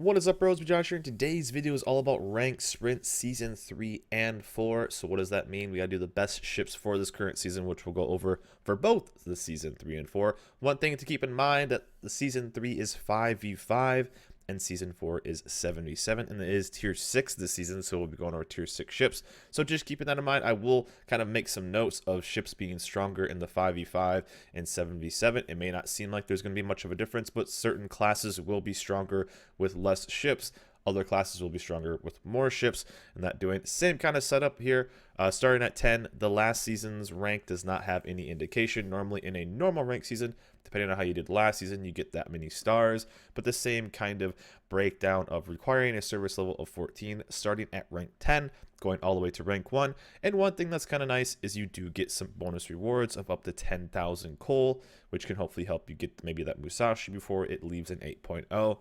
What is up, bros? Josh here, and today's video is all about Rank Sprint Season 3 and 4. So what does that mean? We gotta do the best ships for this current season, which we'll go over for both the Season 3 and 4. One thing to keep in mind that the Season 3 is 5v5, and Season 4 is 7v7, and it is Tier 6 this season, so we'll be going over Tier 6 ships. So just keeping that in mind, I will kind of make some notes of ships being stronger in the 5v5 and 7v7. It may not seem like there's going to be much of a difference, but certain classes will be stronger with less ships. Other classes will be stronger with more ships, and that doing same kind of setup here. Starting at 10, the last season's rank does not have any indication. Normally in a normal rank season, depending on how you did last season, you get that many stars, but the same kind of breakdown of requiring a service level of 14, starting at rank 10, going all the way to rank 1. And one thing that's kind of nice is you do get some bonus rewards of up to 10,000 coal, which can hopefully help you get maybe that Musashi before it leaves in 8.0.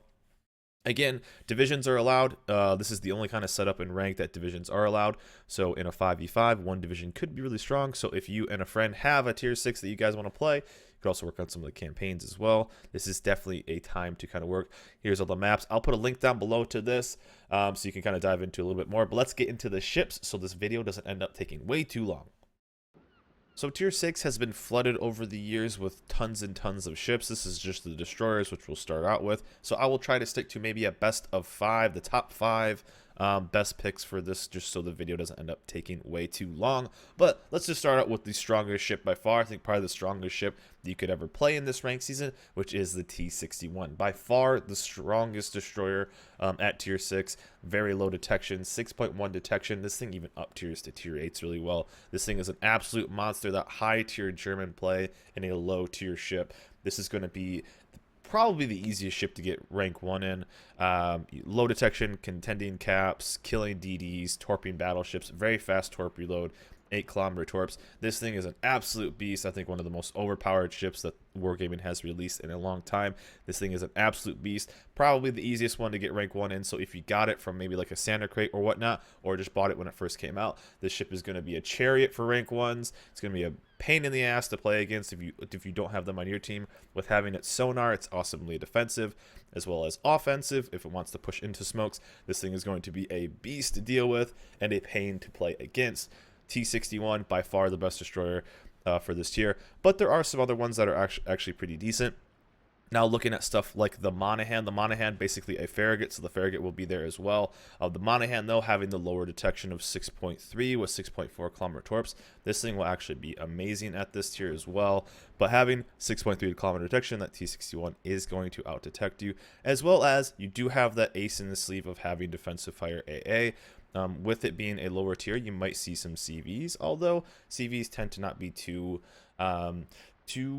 Again, divisions are allowed. This is the only kind of setup in rank that divisions are allowed. So in a 5v5, one division could be really strong. So if you and a friend have a tier 6 that you guys want to play, you could also work on some of the campaigns as well. This is definitely a time to kind of work. Here's all the maps. I'll put a link down below to this so you can kind of dive into a little bit more. But let's get into the ships so this video doesn't end up taking way too long. So Tier 6 has been flooded over the years with tons and tons of ships. This is just the destroyers, which we'll start out with. So I will try to stick to maybe a best of 5, the top 5 best picks for this, just so the video doesn't end up taking way too long. But let's just start out with the strongest ship by far. I think probably the strongest ship that you could ever play in this rank season, which is the T61. By far the strongest destroyer at tier 6. Very low detection, 6.1 detection. This thing even up tiers to tier 8s really well. This thing is an absolute monster. That high tier German play in a low tier ship. This is going to be probably the easiest ship to get rank 1 in. Low detection, contending caps, killing DDs, torping battleships, very fast torp reload, 8-kilometer torps. This thing is an absolute beast. I think one of the most overpowered ships that Wargaming has released in a long time. This thing is an absolute beast. Probably the easiest one to get rank 1 in. So if you got it from maybe like a Santa crate or whatnot, or just bought it when it first came out, this ship is going to be a chariot for rank 1s. It's going to be a pain in the ass to play against if you don't have them on your team. With having its sonar, it's awesomely defensive as well as offensive. If it wants to push into smokes, this thing is going to be a beast to deal with and a pain to play against. T61 by far the best destroyer for this tier, but there are some other ones that are actually pretty decent. Now looking at stuff like the Monahan basically a Farragut, so the Farragut will be there as well. The Monahan though, having the lower detection of 6.3 with 6.4 kilometer torps, this thing will actually be amazing at this tier as well. But having 6.3 kilometer detection, that T61 is going to out detect you, as well as you do have that ace in the sleeve of having defensive fire AA. With it being a lower tier, you might see some CVs, although CVs tend to not be too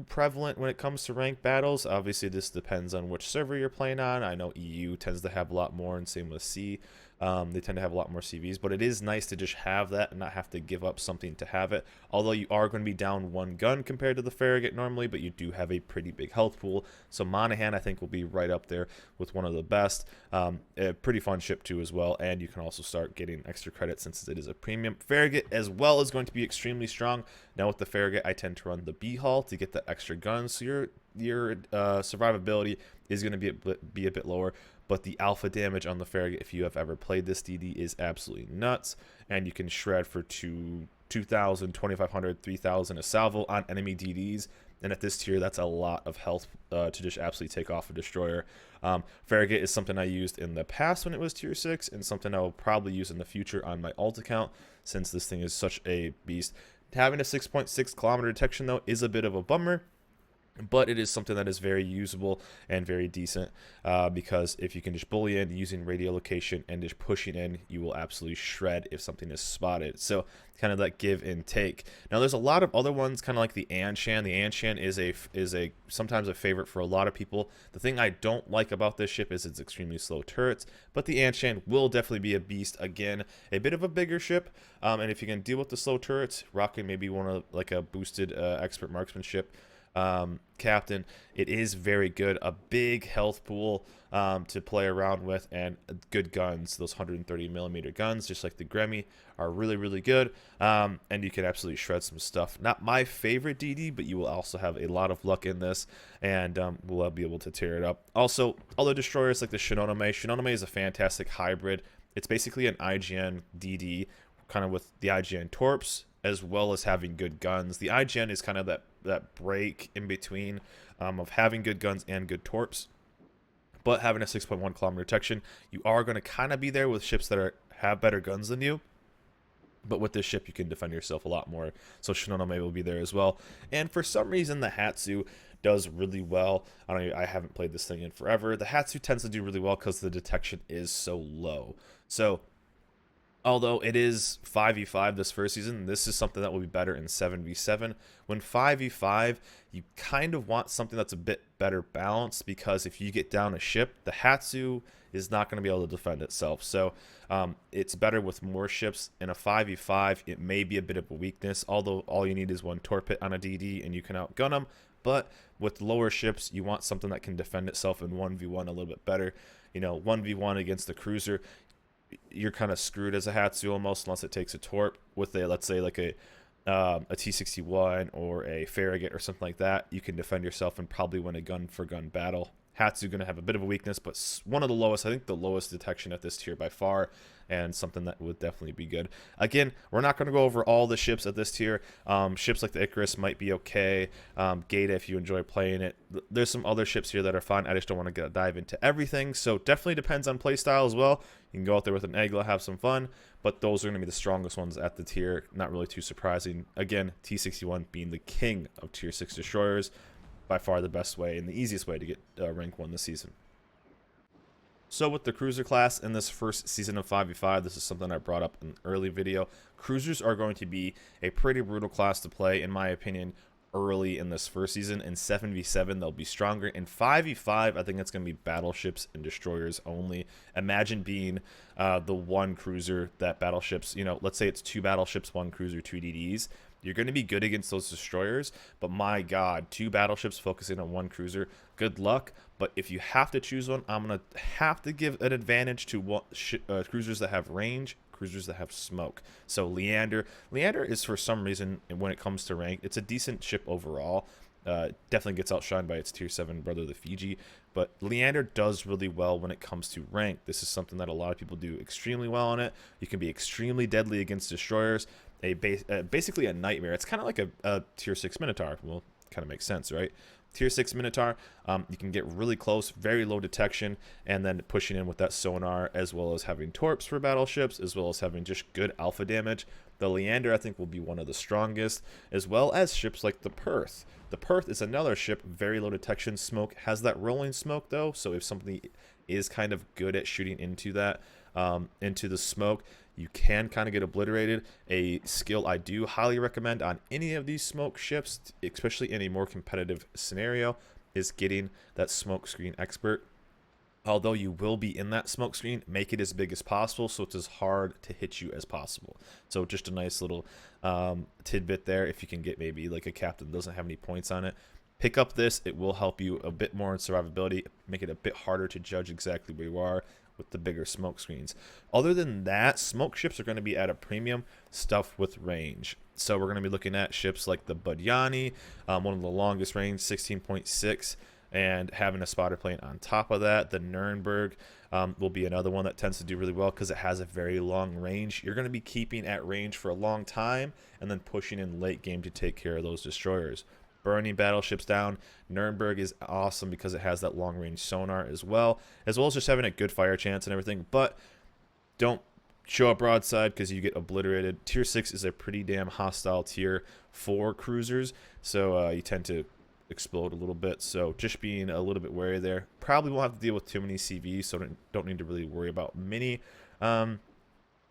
prevalent when it comes to ranked battles. Obviously, this depends on which server you're playing on. I know EU tends to have a lot more, and same with C. They tend to have a lot more CVs, but it is nice to just have that and not have to give up something to have it. Although you are going to be down one gun compared to the Farragut normally, but you do have a pretty big health pool. So Monahan, I think, will be right up there with one of the best. A pretty fun ship too as well, and you can also start getting extra credit since it is a premium. Farragut as well is going to be extremely strong. Now with the Farragut, I tend to run the B hull to get the extra guns, so your survivability is going to be a bit lower. But the alpha damage on the Farragut, if you have ever played this DD, is absolutely nuts. And you can shred for 2,000, 2,500, 3,000 a salvo on enemy DDs. And at this tier, that's a lot of health to just absolutely take off a destroyer. Farragut is something I used in the past when it was tier 6, and something I will probably use in the future on my alt account, since this thing is such a beast. Having a 6.6 kilometer detection, though, is a bit of a bummer. But it is something that is very usable and very decent because if you can just bully in using radio location and just pushing in, you will absolutely shred if something is spotted. So kind of that give and take. Now there's a lot of other ones, kind of like the Anshan. The Anshan is a sometimes a favorite for a lot of people. The thing I don't like about this ship is its extremely slow turrets, but the Anshan will definitely be a beast. Again, a bit of a bigger ship, and if you can deal with the slow turrets, rocking maybe one of like a boosted expert marksmanship captain. It is very good. A big health pool to play around with, and good guns. Those 130 millimeter guns, just like the Gremmy, are really, really good. And you can absolutely shred some stuff. Not my favorite DD, but you will also have a lot of luck in this, and we'll be able to tear it up. Also, other destroyers like the Shinonome. Shinonome is a fantastic hybrid. It's basically an IGN DD, kind of with the IGN Torps, as well as having good guns. The IGN is kind of that break in between of having good guns and good torps, but having a 6.1 kilometer detection, you are going to kind of be there with ships that have better guns than you. But with this ship, you can defend yourself a lot more. So Shinonome will be there as well. And for some reason, the Hatsu does really well. I haven't played this thing in forever. The Hatsu tends to do really well because the detection is so low. So although it is 5v5 this first season, this is something that will be better in 7v7. When 5v5, you kind of want something that's a bit better balanced, because if you get down a ship, the Hatsu is not going to be able to defend itself. So it's better with more ships. In a 5v5, it may be a bit of a weakness, although all you need is one torpid on a DD and you can outgun them. But with lower ships, you want something that can defend itself in 1v1 a little bit better. 1v1 against the cruiser, you're kind of screwed as a Hatsu almost, unless it takes a torp with a, let's say, like a T61 or a Farragut or something like that. You can defend yourself and probably win a gun for gun battle. Hatsu going to have a bit of a weakness, but one of the lowest, I think the lowest detection at this tier by far, and something that would definitely be good. Again, we're not going to go over all the ships at this tier. Ships like the Icarus might be okay. Gaeta, if you enjoy playing it. There's some other ships here that are fun. I just don't want to dive into everything, so definitely depends on playstyle as well. You can go out there with an Egla, have some fun, but those are going to be the strongest ones at the tier. Not really too surprising. Again, T61 being the king of tier 6 destroyers. By far the best way and the easiest way to get rank 1 this season. So with the cruiser class in this first season of 5v5, this is something I brought up in an early video. Cruisers are going to be a pretty brutal class to play, in my opinion, early in this first season. In 7v7, they'll be stronger. In 5v5, I think it's going to be battleships and destroyers only. Imagine being the one cruiser that battleships, let's say it's 2 battleships, 1 cruiser, 2 DDs. You're going to be good against those destroyers, but my god, 2 battleships focusing on 1 cruiser, good luck. But if you have to choose one, I'm going to have to give an advantage to cruisers that have range, cruisers that have smoke. So Leander is, for some reason, when it comes to rank, it's a decent ship overall. Definitely gets outshined by its tier 7 brother, the Fiji, but Leander does really well when it comes to rank. This is something that a lot of people do extremely well on it. You can be extremely deadly against destroyers. Basically a nightmare. It's kind of like a tier 6 Minotaur. Well, kind of makes sense, right? Tier 6 Minotaur, you can get really close, very low detection, and then pushing in with that sonar, as well as having torps for battleships, as well as having just good alpha damage. The Leander, I think, will be one of the strongest, as well as ships like the Perth. The Perth is another ship, very low detection. Smoke has that rolling smoke, though, so if somebody is kind of good at shooting into that, into the smoke, you can kind of get obliterated. A skill I do highly recommend on any of these smoke ships, especially in a more competitive scenario, is getting that smoke screen expert. Although you will be in that smoke screen, make it as big as possible so it's as hard to hit you as possible. So just a nice little tidbit there. If you can get maybe like a captain that doesn't have any points on it, pick up this. It will help you a bit more in survivability, make it a bit harder to judge exactly where you are with the bigger smoke screens. Other than that, smoke ships are going to be at a premium, stuff with range. So we're going to be looking at ships like the Budyani, one of the longest range, 16.6, and having a spotter plane on top of that. The Nuremberg will be another one that tends to do really well because it has a very long range. You're going to be keeping at range for a long time and then pushing in late game to take care of those destroyers. Burning battleships down. Nuremberg is awesome because it has that long range sonar as well as just having a good fire chance and everything. But don't show up broadside because you get obliterated. Tier 6 is a pretty damn hostile tier for cruisers, so you tend to explode a little bit. So just being a little bit wary there. Probably won't have to deal with too many CVs, so don't need to really worry about many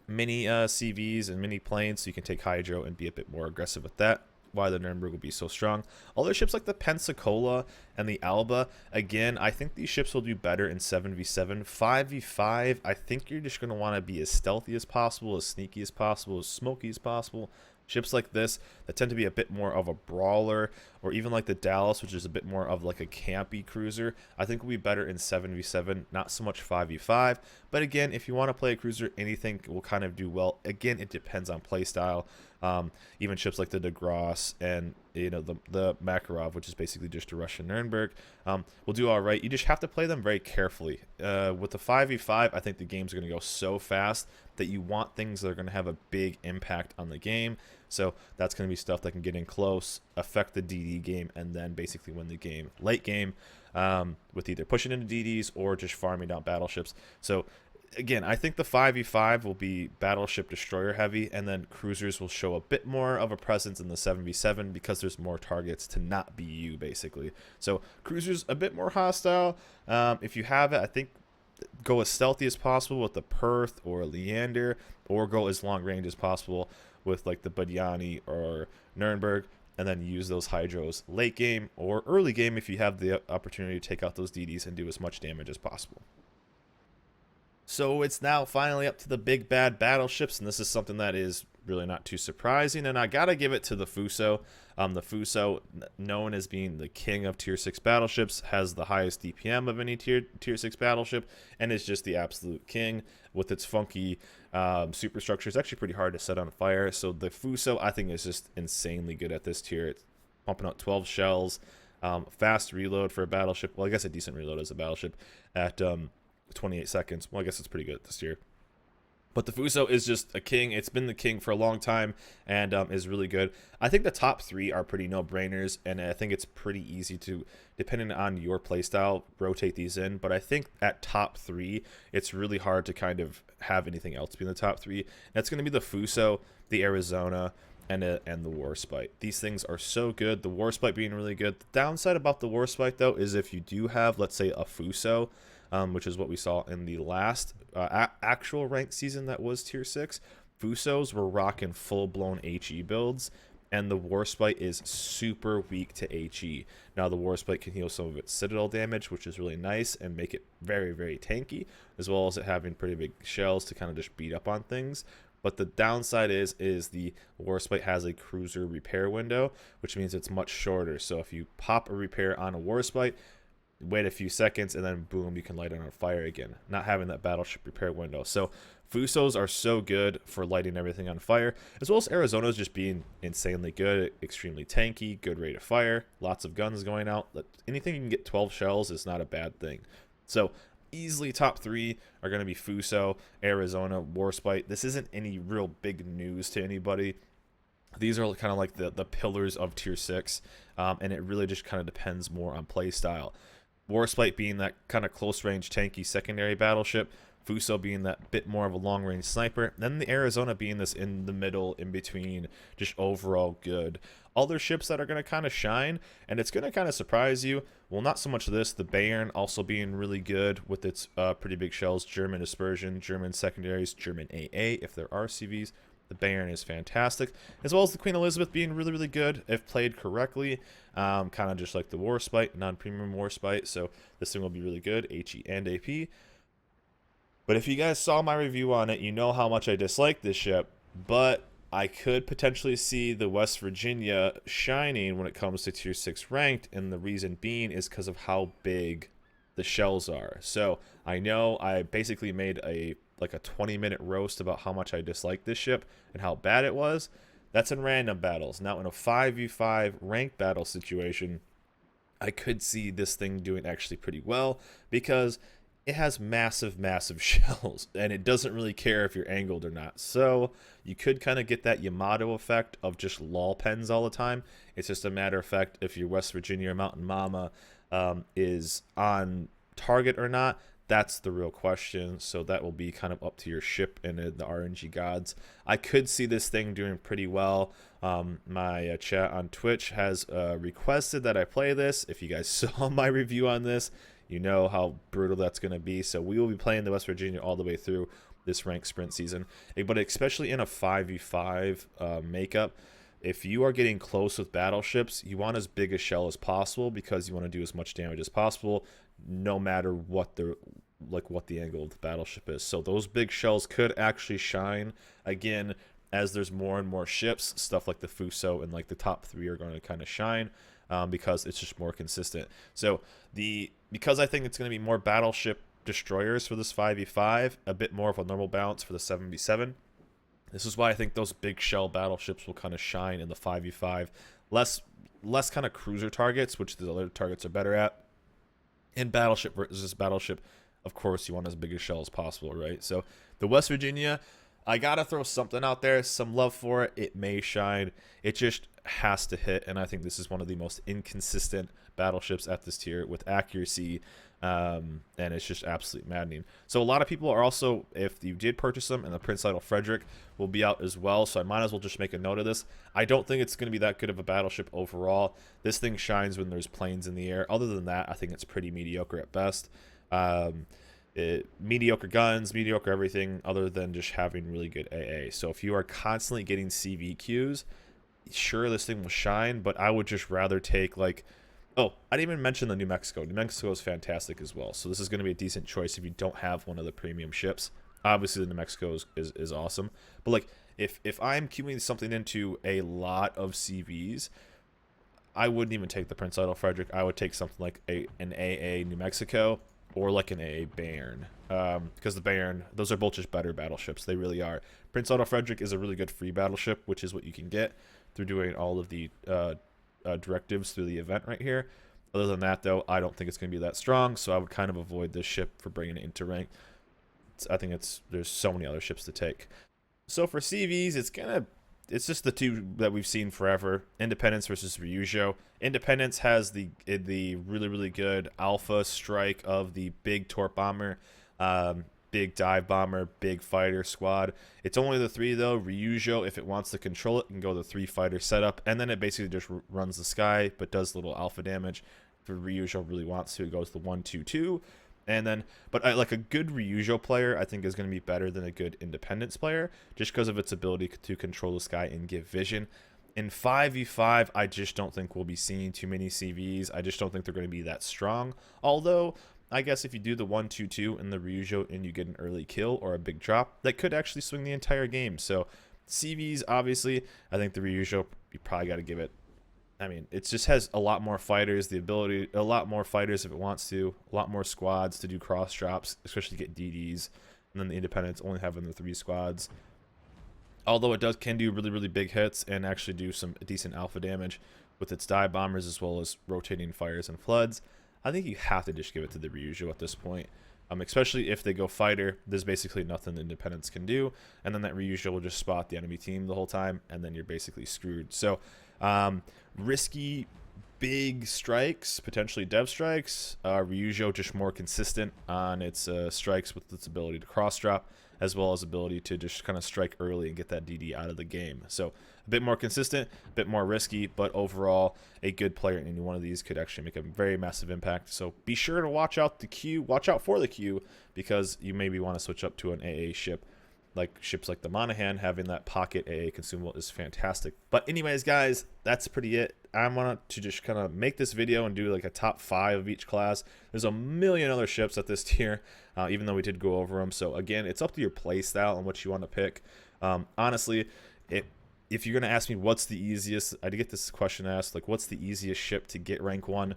CVs and mini planes, so you can take Hydro and be a bit more aggressive with that. Why the Nuremberg will be so strong. Other ships like the Pensacola and the Alba, again, I think these ships will do better in 7v7. 5v5, I think you're just going to want to be as stealthy as possible, as sneaky as possible, as smoky as possible. Ships like this that tend to be a bit more of a brawler or even like the Dallas, which is a bit more of like a campy cruiser, I think will be better in 7v7, not so much 5v5. But again, if you want to play a cruiser, anything will kind of do well. Again, it depends on playstyle. Even ships like the DeGrosse and the Makarov, which is basically just a Russian Nuremberg, will do all right. You just have to play them very carefully. With the 5v5, I think the games are going to go so fast that you want things that are going to have a big impact on the game. So that's going to be stuff that can get in close, affect the DD game, and then basically win the game late game, with either pushing into DDs or just farming down battleships. So again, I think the 5v5 will be battleship destroyer heavy, and then cruisers will show a bit more of a presence in the 7v7 because there's more targets to not be you, basically. So cruisers a bit more hostile. If you have it, I think go as stealthy as possible with the Perth or Leander, or go as long range as possible with like the Budyani or Nuremberg, and then use those hydros late game or early game if you have the opportunity to take out those DDs and do as much damage as possible. So it's now finally up to the big bad battleships, and this is something that is really not too surprising, and I gotta give it to the Fuso. The Fuso, known as being the king of tier 6 battleships, has the highest DPM of any tier 6 battleship, and is just the absolute king with its funky superstructure. It's actually pretty hard to set on fire, so the Fuso, I think, is just insanely good at this tier. It's pumping out 12 shells, fast reload for a battleship. Well, I guess a decent reload as a battleship at 28 seconds. Well, I guess it's pretty good this year. But the Fuso is just a king. It's been the king for a long time, and is really good. I think the top 3 are pretty no-brainers, and I think it's pretty easy to, depending on your playstyle, rotate these in. But I think at top 3, it's really hard to kind of have anything else be in the top 3. That's going to be the Fuso, the Arizona, and the Warspite. These things are so good. The Warspite being really good. The downside about the Warspite, though, is if you do have, let's say, a Fuso, which is what we saw in the last actual ranked season that was tier 6. Fusos were rocking full-blown HE builds, and the Warspite is super weak to HE. Now, the Warspite can heal some of its Citadel damage, which is really nice, and make it very, very tanky, as well as it having pretty big shells to kind of just beat up on things. But the downside is the Warspite has a cruiser repair window, which means it's much shorter. So if you pop a repair on a Warspite, wait a few seconds, and then boom, you can light it on fire again, not having that battleship repair window. So Fusos are so good for lighting everything on fire, as well as Arizona's just being insanely good, extremely tanky, good rate of fire, lots of guns going out. Anything you can get 12 shells is not a bad thing. So easily top 3 are going to be Fuso, Arizona, Warspite. This isn't any real big news to anybody. These are kind of like the pillars of tier 6, and it really just kind of depends more on play style. Warspite being that kind of close range tanky secondary battleship, Fuso being that bit more of a long range sniper, then the Arizona being this in the middle, in between, just overall good. Other ships that are going to kind of shine, and it's going to kind of surprise you, well, not so much this, the Bayern also being really good with its pretty big shells, German dispersion, German secondaries, German AA if there are CVs. The Bayern is fantastic, as well as the Queen Elizabeth being really, really good if played correctly. Kind of just like the Warspite, non-premium Warspite. So this thing will be really good, HE and AP. But if you guys saw my review on it, you know how much I dislike this ship. But I could potentially see the West Virginia shining when it comes to tier 6 ranked, and the reason being is because of how big the shells are. So I know I basically made a 20-minute roast about how much I disliked this ship and how bad it was. That's in random battles. Now in a 5v5 ranked battle situation, I could see this thing doing actually pretty well because it has massive, massive shells, and it doesn't really care if you're angled or not. So you could kind of get that Yamato effect of just lol pens all the time. It's just a matter of fact if your West Virginia or Mountain Mama is on target or not. That's the real question. So that will be kind of up to your ship and the RNG gods. I could see this thing doing pretty well. My chat on Twitch has requested that I play this. If you guys saw my review on this, you know how brutal that's going to be. So we will be playing the West Virginia all the way through this ranked sprint season. But especially in a 5v5 makeup, if you are getting close with battleships, you want as big a shell as possible because you want to do as much damage as possible, no matter what the angle of the battleship is. So those big shells could actually shine again as there's more and more ships. Stuff like the Fuso and like the top 3 are going to kind of shine. because it's just more consistent. So because I think it's going to be more battleship destroyers for this 5v5, a bit more of a normal balance for the 7v7. This is why I think those big shell battleships will kind of shine in the 5v5. Less kind of cruiser targets, which the other targets are better at. In battleship versus battleship, of course, you want as big a shell as possible, right? So the West Virginia, I gotta throw something out there, some love for it. It may shine. It just has to hit, and I think this is one of the most inconsistent battleships at this tier with accuracy, and it's just absolutely maddening. So a lot of people are also, if you did purchase them, and the Prince Idle Frederick will be out as well, so I might as well just make a note of this. I don't think it's going to be that good of a battleship overall. This thing shines when there's planes in the air. Other than that, I think it's pretty mediocre at best. Mediocre guns, mediocre everything, other than just having really good AA. So if you are constantly getting CVQs, sure, this thing will shine, but I would just rather take, like, oh, I didn't even mention the New Mexico. New Mexico is fantastic as well, so this is going to be a decent choice if you don't have one of the premium ships. Obviously, the New Mexico is awesome, but like if I'm queuing something into a lot of CVs, I wouldn't even take the Prince Idle Frederick. I would take something like an AA New Mexico or like an AA Bayern, because the Bayern, those are both just better battleships. They really are. Prince Idle Frederick is a really good free battleship, which is what you can get through doing all of the directives through the event right here. Other than that, though, I don't think it's going to be that strong, so I would kind of avoid this ship for bringing it into rank. I think there's so many other ships to take. So for CVs, it's just the two that we've seen forever: Independence versus Ryujo. Independence has the really, really good alpha strike of the big torp bomber, big dive bomber, big fighter squad. It's only the three, though. Ryujo, if it wants to control it, can go the 3 fighter setup, and then it basically just runs the sky but does little alpha damage. If Ryujo really wants to, it goes the 1-2-2. And then, but like a good Ryujo player, I think is going to be better than a good Independence player, just because of its ability to control the sky and give vision. In 5v5, I just don't think we'll be seeing too many CVs. I just don't think they're going to be that strong. Although, I guess if you do the 1-2-2 in the Ryujo and you get an early kill or a big drop, that could actually swing the entire game. So CVs, obviously, I think the Ryujo, you probably got to give it. I mean, it just has a lot more fighters, a lot more fighters if it wants to, a lot more squads to do cross drops, especially to get DDs, and then the Independents only having the 3 squads. Although it can do really, really big hits and actually do some decent alpha damage with its dive bombers as well as rotating fires and floods, I think you have to just give it to the Ryujo at this point. Especially if they go fighter, there's basically nothing the Independents can do, and then that Ryujo will just spot the enemy team the whole time, and then you're basically screwed. So, risky big strikes, potentially dev strikes. Ryujo just more consistent on its strikes with its ability to cross drop, as well as ability to just kind of strike early and get that DD out of the game. So a bit more consistent, a bit more risky, but overall a good player in any one of these could actually make a very massive impact. So be sure to watch out for the queue, because you maybe want to switch up to an AA ship. Like ships like the Monahan, having that pocket AA consumable is fantastic. But anyways, guys, that's pretty it. I wanted to just kind of make this video and do like a top 5 of each class. There's a million other ships at this tier, even though we did go over them. So again, it's up to your play style and what you want to pick. Honestly, if you're gonna ask me what's the easiest, I get this question asked, like what's the easiest ship to get rank 1?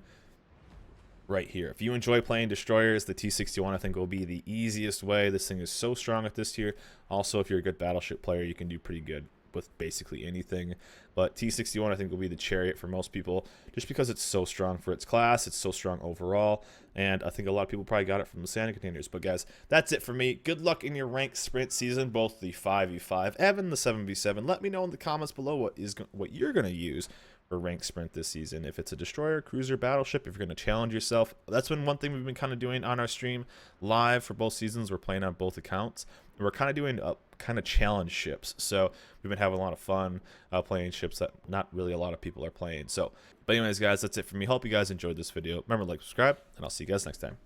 Right here. If you enjoy playing destroyers, the T61 I think will be the easiest way. This thing is so strong at this tier. Also, if you're a good battleship player, you can do pretty good with basically anything. But T61 I think will be the chariot for most people, just because it's so strong for its class. It's so strong overall, and I think a lot of people probably got it from the Santa containers. But guys, that's it for me. Good luck in your ranked sprint season, both the 5v5 and the 7v7. Let me know in the comments below what you're going to use for ranked sprint this season. If it's a destroyer, cruiser, battleship, if you're going to challenge yourself. That's been one thing we've been kind of doing on our stream live for both seasons. We're playing on both accounts. We're kind of doing kind of challenge ships, so we've been having a lot of fun playing ships that not really a lot of people are playing. So but anyways, guys, that's it for me. Hope you guys enjoyed this video. Remember to like, subscribe, and I'll see you guys next time.